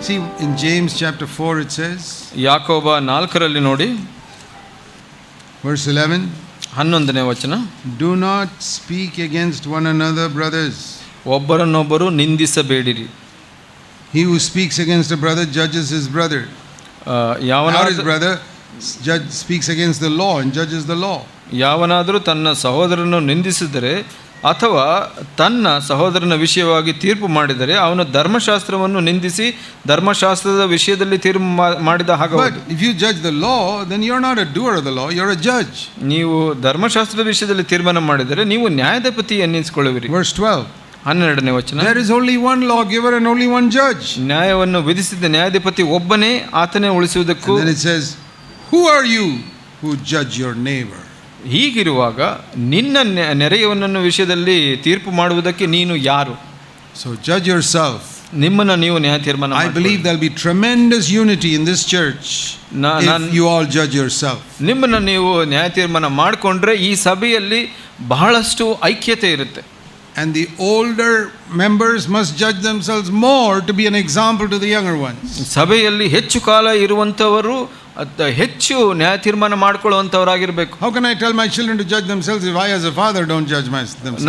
ಮಾಡಬೇಕು. See, in James chapter 4 it says, ಯಾಕೋಬ 4ರಲ್ಲಿ ನೋಡಿ, verse 11, 11ನೇ ವಚನ, do not speak against one another, brothers. ಒಬ್ಬರನ್ನೊಬ್ಬರು ನಿಂದಿಸಬೇಡಿರಿ. He who speaks against a brother judges his brother. Now his brother speaks against the law and judges the law. ಯಾವನಾದರೂ ತನ್ನ ಸಹೋದರನನ್ನು ನಿಂದಿಸಿದರೆ ಅಥವಾ ತನ್ನ ಸಹೋದರನ ವಿಷಯವಾಗಿ ತೀರ್ಪು ಮಾಡಿದರೆ ಅವನು ಧರ್ಮಶಾಸ್ತ್ರವನ್ನು ನಿಂದಿಸಿ ಧರ್ಮಶಾಸ್ತ್ರದ ವಿಷಯದಲ್ಲಿ ತೀರ್ಪು ಮಾಡಿದ ಹಾಗೆ. But if you judge the law, then you're not a doer of the law, you're a judge. ನೀವು ಧರ್ಮಶಾಸ್ತ್ರದ ವಿಷಯದಲ್ಲಿ ತೀರ್ಮಾನ ಮಾಡಿದರೆ ನೀವು ನ್ಯಾಯಾಧಿಪತಿ ಎನ್ನಿಸಿಕೊಳ್ಳುವಿರಿ. Verse 12, 12ನೇ ವಚನ, there is only one lawgiver and only one judge. ನ್ಯಾಯವನ್ನು ವಿಧಿಸಿದ ನ್ಯಾಯಾಧಿಪತಿ ಒಬ್ಬನೇ, ಆತನೇ ಉಳಿಸುವುದಕ್ಕೂ. And then it says, who are you who judge your neighbor? ಹೀಗಿರುವಾಗ ನಿನ್ನ ನೆರೆಯವನನ್ನು ವಿಷಯದಲ್ಲಿ ತೀರ್ಪು ಮಾಡುವುದಕ್ಕೆ ನೀನು ಯಾರು? So judge yourself. ನಿಮ್ಮನ್ನು ನೀವು ನ್ಯಾಯ ತೀರ್ಮಾನ. I believe there'll be tremendous unity in this church if you all judge yourself. ನಿಮ್ಮನ್ನು ನೀವು ನ್ಯಾಯ ತೀರ್ಮಾನ ಮಾಡಿಕೊಂಡ್ರೆ ಈ ಸಭೆಯಲ್ಲಿ ಬಹಳಷ್ಟು ಐಕ್ಯತೆ ಇರುತ್ತೆ. And the older members must judge themselves more to be an example to the younger ones. ಸಭೆಯಲ್ಲಿ ಹೆಚ್ಚು ಕಾಲ ಇರುವಂತವರು ಹೆಚ್ಚು ನ್ಯಾಯ ತೀರ್ಮಾನ ಮಾಡಿಕೊಳ್ಳುವಂತವರಾಗಿರಬೇಕು. How can I tell my children to judge themselves if I as a father don't judge themselves?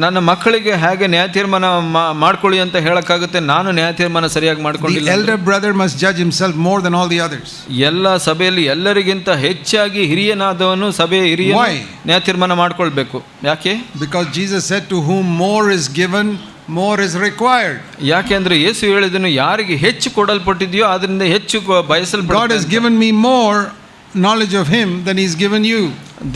ನನ್ನ ಮಕ್ಕಳಿಗೆ ಹೇಗೆ ನ್ಯಾಯ ತೀರ್ಮಾನ ಮಾಡ್ಕೊಳ್ಳಿ ಅಂತ ಹೇಳಕ್ಕಾಗುತ್ತೆ? ನಾನು ನ್ಯಾಯ ತೀರ್ಮಾನ ಸರಿಯಾಗಿ ಮಾಡ್ಕೊಂಡಿಲ್ಲ. The elder brother must judge himself more than all the others. ಎಲ್ಲ ಸಭೆಯಲ್ಲಿ ಎಲ್ಲರಿಗಿಂತ ಹೆಚ್ಚಾಗಿ ಹಿರಿಯನಾದವನು ಸಭೆಯ ಹಿರಿಯ ನ್ಯಾಯ ತೀರ್ಮಾನ ಮಾಡ್ಕೊಳ್ಬೇಕು. ಯಾಕೆ? Because Jesus said, to whom more is given, more is required. ಯಾಕೆ ಅಂದ್ರೆ ಯೇಸು ಹೇಳಿದನು, ಯಾರಿಗೆ ಹೆಚ್ಚು ಕೊಡಲ್ಪಟ್ಟಿದೆಯೋ ಅದರಿಂದ ಹೆಚ್ಚು ಬಯಸಲ್ಪಡುತ್ತೆ. God has given me more knowledge of him than he's given you.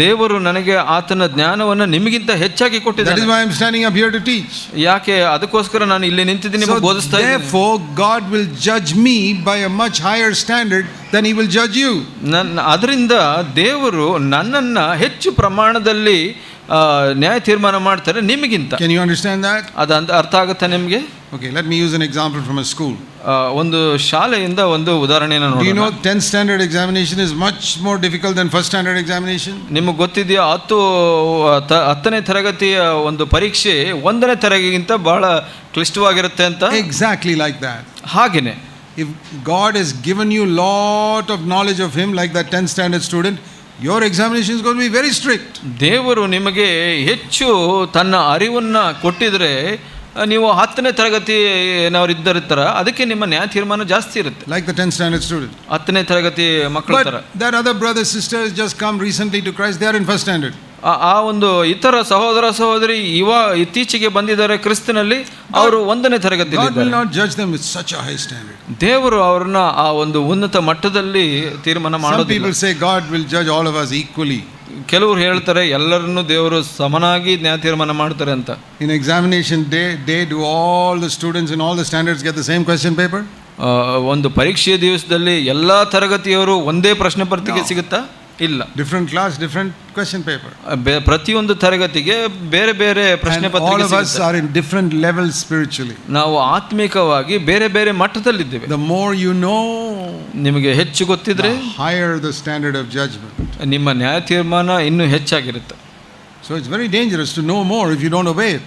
ದೇವರು ನನಗೆ ಆತನ ಜ್ಞಾನವನ್ನು ನಿಮಗಿಂತ ಹೆಚ್ಚಾಗಿ ಕೊಟ್ಟಿದ್ದಾನೆ. That is why I'm standing up here to teach. ಯಾಕೆ? ಅದಕ್ಕೋಸ್ಕರ ನಾನು ಇಲ್ಲಿ ನಿಂತಿದ್ದೀನಿ, ನಿಮಗೆ ಬೋಧಿಸ್ತಾ ಇದ್ದೀನಿ. Therefore God will judge me by a much higher standard than he will judge you. ಅದರಿಂದ ದೇವರು ನನ್ನನ್ನ ಹೆಚ್ಚು ಪ್ರಮಾಣದಲ್ಲಿ ನ್ಯಾಯ ತೀರ್ಮಾನ ಮಾಡ್ತಾರೆ ನಿಮಗಿಂತ. Can you understand that? ಅದು ಅರ್ಥ ಆಗುತ್ತಾ ನಿಮಗೆ? Okay, let me use an example from a school. ಒಂದು ಶಾಲೆಯಿಂದ ಒಂದು ಉದಾಹರಣೆಯನ್ನು ನೋಡಿ. Do you know 10th standard examination is much more difficult than first standard examination? ನಿಮಗೆ ಗೊತ್ತಿದೆಯಾ 10ನೇ ತರಗತಿಯ ಒಂದು ಪರೀಕ್ಷೆ 1ನೇ ತರಗತಿಗಿಂತ ಬಹಳ ಕ್ಲಿಷ್ಟವಾಗಿರುತ್ತೆ ಅಂತ? Exactly like that. ಹಾಗೇನೆ if God has given you lot of knowledge of him like that 10th standard student, your examination is going to be very strict. ದೇವರು ನಿಮಗೆ ಹೆಚ್ಚು ತನ್ನ ಅರಿವನ್ನ ಕೊಟ್ಟಿದ್ರೆ ನೀವು 10ನೇ ತರಗತಿ ಏನವರು ಇದ್ದರಿರ್ತಾರ, ಅದಕ್ಕೆ ನಿಮ್ಮ ನ್ಯಾಯ ತೀರ್ಮಾನ ಜಾಸ್ತಿ ಇರುತ್ತೆ. Like the 10th standard student. 10ನೇ ತರಗತಿ ಮಕ್ಕಳ ತರ. But that other brothers sisters just come recently to Christ, they are in first standard. ಆ ಒಂದು ಇತರ ಸಹೋದರ ಸಹೋದರಿ ಇತ್ತೀಚೆಗೆ ಬಂದಿದ್ದಾರೆ ಕ್ರಿಸ್ತನಲ್ಲಿ, ಅವರು 1ನೇ ತರಗತಿ. God will not judge them with such a high standard. ದೇವರು ಅವರನ್ನ ಆ ಒಂದು ಉನ್ನತ ಮಟ್ಟದಲ್ಲಿ ತೀರ್ಮಾನ ಮಾಡೋದಿಲ್ಲ. Some people say God will judge all of us equally. ಕೆಲವರು ಹೇಳ್ತಾರೆ ಎಲ್ಲರನ್ನು ದೇವರು ಸಮನಾಗಿ ನ್ಯಾಯ ತೀರ್ಮಾನ ಮಾಡ್ತಾರೆ ಅಂತ. In examination day do all the students in all the standards get the same question paper? ಒಂದು ಪರೀಕ್ಷೆಯ ದಿವಸದಲ್ಲಿ ಎಲ್ಲಾ ತರಗತಿಯವರು ಒಂದೇ ಪ್ರಶ್ನೆ ಪತ್ರಿಕೆ ಸಿಗುತ್ತಾ? ಇಲ್ಲ. Different class, different question paper. ಪ್ರತಿಯೊಂದು ತರಗತಿಗೆ ಬೇರೆ ಬೇರೆ ಪ್ರಶ್ನೆ ಪತ್ರಿಕೆ ಸಿಗುತ್ತೆ. All of us are in different levels spiritually. ನಾವು ಆತ್ಮಿಕವಾಗಿ ಬೇರೆ ಬೇರೆ ಮಟ್ಟದಲ್ಲಿದ್ದೇವೆ. The more you know, ನಿಮಗೆ ಹೆಚ್ಚು ಗೊತ್ತಿದ್ರೆ higher the standard of judgment. ನಿಮ್ಮ ನ್ಯಾಯ ತೀರ್ಮಾನ ಇನ್ನೂ ಹೆಚ್ಚಾಗಿರುತ್ತೆ. So it's very dangerous to know more if you don't obey it.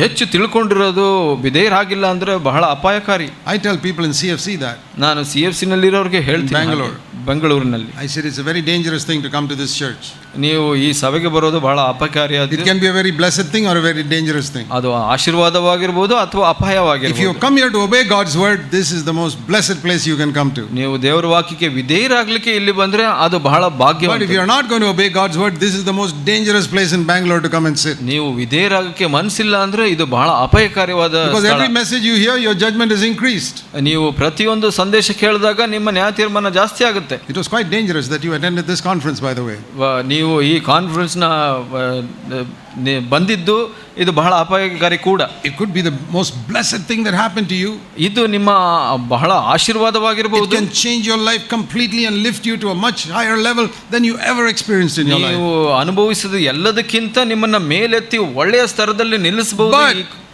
ಹೆಚ್ಚು ತಿಳ್ಕೊಂಡಿರೋದು ವಿಧೇಯರಾಗಿಲ್ಲ ಅಂದ್ರೆ ಬಹಳ ಅಪಾಯಕಾರಿ. I tell people in CFC that. ನಾನು CFC ನಲ್ಲಿರೋರಿಗೆ ಹೇಳ್ತೀನಿ, ಬೆಂಗಳೂರಿನಲ್ಲಿ. I said it's a very dangerous thing to come to this church. ನೀವು ಈ ಸಭೆಗೆ ಬರೋದು ಬಹಳ ಅಪಾಯಕಾರಿಯಾದ. It can be a very blessed thing or a very dangerous thing. ಅದು ಆಶೀರ್ವಾದವಾಗಿರಬಹುದು ಅಥವಾ ಅಪಾಯವಾಗಿರಬಹುದು. If you come here to obey God's word, this is the most blessed place you can come to. ನೀವು ದೇವರ ವಾಕ್ಯಕ್ಕೆ ವಿಧೇಯರಾಗಲಿಕ್ಕೆ ಇಲ್ಲಿ ಬಂದ್ರೆ ಅದು ಬಹಳ ಭಾಗ್ಯ. But if you are not going to obey God's word, this is the most dangerous place in Bangalore to come and sit. ನೀವು ವಿಧೇಯರಾಗಕ್ಕೆ ಮನಸ್ಸಿಲ್ಲ ಅಂದ್ರೆ ಇದು ಬಹಳ ಅಪಾಯಕಾರಿಯಾದ ಸ್ಥಳ. Because every message you hear, your judgment is increased. ನೀವು ಪ್ರತಿಯೊಂದು ಸಂದೇಶ ಕೇಳಿದಾಗ ನಿಮ್ಮ ನ್ಯಾಯ ತೀರ್ಮಾನ ಜಾಸ್ತಿ ಆಗುತ್ತೆ. It was quite dangerous that you attended this conference, by the way. ನೀವು ಈ ಕಾನ್ಫರೆನ್ಸ್ ನ ಬಂದಿದ್ದು ಇದು ಬಹಳ ಅಪಾಯಕಾರಿ ಕೂಡ. It could be the most blessed thing that happened to you. ಇದು ನಿಮ್ಮ ಬಹಳ ಆಶೀರ್ವಾದವಾಗಿರಬಹುದು. It can change your life completely and lift you to a much higher level than you ever experienced in your life. ನೀವು ಅನುಭವಿಸಿದ ಎಲ್ಲದಕ್ಕಿಂತ ನಿಮ್ಮನ್ನ ಮೇಲೆತ್ತಿ ಒಳ್ಳೆಯ ಸ್ತರದಲ್ಲಿ ನಿಲ್ಲಿಸಬಹುದು.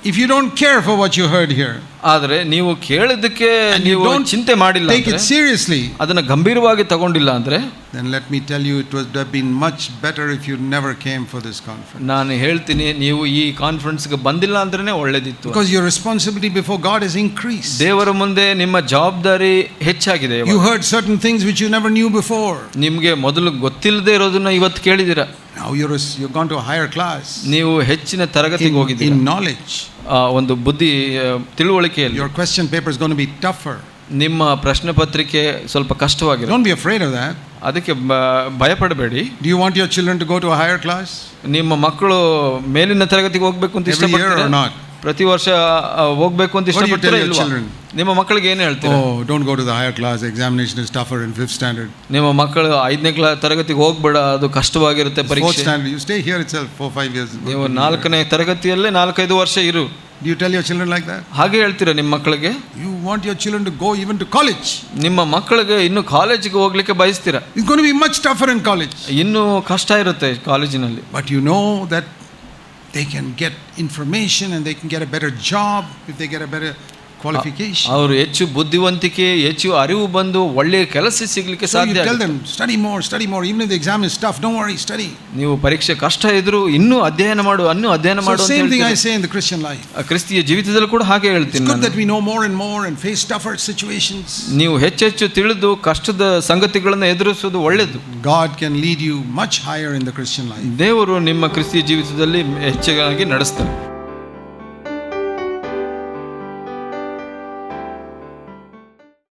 If you don't care for what you heard here, ಆದರೆ ನೀವು ಕೇಳಿದ್ದಕ್ಕೆ and you ನೀವು don't ಚಿಂತೆ ಮಾಡಿಲ್ಲ take it ಅಂದ್ರೆ, seriously, ಅದನ್ನ ಗಂಭೀರವಾಗಿ ತಗೊಂಡಿಲ್ಲ ಅಂದ್ರೆ, then let me tell you, it would have been much better if you never came for this conference. ನಾನು ಹೇಳ್ತೀನಿ, ನೀವು ಈ ಕಾನ್ಫರೆನ್ಸ್ಗೆ ಬಂದಿಲ್ಲ ಅಂದ್ರೇನೆ ಒಳ್ಳೇದಿತ್ತು. Because your responsibility before God has increased. ದೇವರ ಮುಂದೆ ನಿಮ್ಮ ಜವಾಬ್ದಾರಿ ಹೆಚ್ಚಾಗಿದೆ. You heard certain things which you never knew before. ನಿಮಗೆ ಮೊದಲು ಗೊತ್ತಿಲ್ಲದೆ ಇರೋದನ್ನ ಇವತ್ತು ಕೇಳಿದ್ದೀರಾ. Now you've gone to a higher class. ನೀವು ಹೆಚ್ಚಿನ ತರಗತಿಗೆ ಹೋಗಿದ್ದೀರಾ. In knowledge. ಒಂದು ಬುದ್ಧಿ ತಿಳುವಳಿಕೆಯಲ್ಲಿ. Your question paper is going to be tougher. ನಿಮ್ಮ ಪ್ರಶ್ನೆ ಪತ್ರಿಕೆ ಸ್ವಲ್ಪ ಕಷ್ಟವಾಗಿದೆ. Don't be afraid of that. ಅದಕ್ಕೆ ಭಯಪಡಬೇಡಿ. Do you want your children to go to a higher class? ನಿಮ್ಮ ಮಕ್ಕಳು ಮೇಲಿನ ತರಗತಿಗೆ ಹೋಗ್ಬೇಕು ಅಂತ ಇಷ್ಟಪಡ್ತೀರಾ? ಪ್ರತಿ ವರ್ಷ ಹೋಗ್ಬೇಕು ಅಂತ ಇಷ್ಟಪಡ್ತೀರಾ ಇಲ್ವಾ? ನಿಮ್ಮ ಮಕ್ಕಳಿಗೆ ಏನು ಹೇಳ್ತೀರಾ? Oh, don't go to the higher class. Examination is tougher in 5th standard. ನಿಮ್ಮ ಮಕ್ಕಳು 5ನೇ ತರಗತಿಗೆ ಹೋಗ್ಬೇಡ, ಅದು ಕಷ್ಟವಾಗಿರುತ್ತೆ ಪರೀಕ್ಷೆ. 4th standard, you stay here itself 4-5 years. ನೀವು 4ನೇ ತರಗತಿಯಲ್ಲೇ 4-5 ವರ್ಷ ಇರು. Do you tell your children like that? ಹಾಗೆ ಹೇಳ್ತೀರಾ ನಿಮ್ಮ ಮಕ್ಕಳಿಗೆ? You want your children to go even to college. ನಿಮ್ಮ ಮಕ್ಕಳಿಗೆ ಇನ್ನು ಕಾಲೇಜಿಗೆ ಹೋಗ್ಲಿಕ್ಕೆ ಬಯಸ್ತೀರಾ? It's going to be much tougher in college. ಇನ್ನು ಕಷ್ಟ ಇರುತ್ತೆ ಕಾಲೇಜಿನಲ್ಲಿ. But you know that they can get information and they can get a better job if they get a better qualification. ಅವರು ಹೆಚ್ಚು ಬುದ್ಧಿವಂತಿಕೆ, ಹೆಚ್ಚು ಅರಿವು ಬಂದು ಒಳ್ಳೆಯ ಕೆಲಸ ಸಿಗಲಿಕ್ಕೆ ಸಾಧ್ಯ. You tell them study more, even if the exam is tough, don't worry, study. ನೀವು ಪರೀಕ್ಷೆ ಕಷ್ಟ ಇದ್ರೂ ಇನ್ನೂ ಅಧ್ಯಯನ ಮಾಡು ಅಂತ ಹೇಳ್ತೀರಾ. Same thing I say in the Christian life. ಕ್ರಿಸ್ತಿಯ ಜೀವಿತದಲ್ಲಿ ಕೂಡ ಹಾಗೆ ಹೇಳ್ತೀನಿ. It's good that we know more and more and face tougher situations. ನೀವು ಹೆಚ್ಚೆಚ್ಚು ತಿಳಿದು ಕಷ್ಟದ ಸಂಗತಿಗಳನ್ನು ಎದುರಿಸುವುದು ಒಳ್ಳೆಯದು. God can lead you much higher in the Christian life. ದೇವರು ನಿಮ್ಮ ಕ್ರಿಸ್ತಿಯ ಜೀವಿತದಲ್ಲಿ ಹೆಚ್ಚಾಗಿ ನಡೆಸ್ತಾನೆ.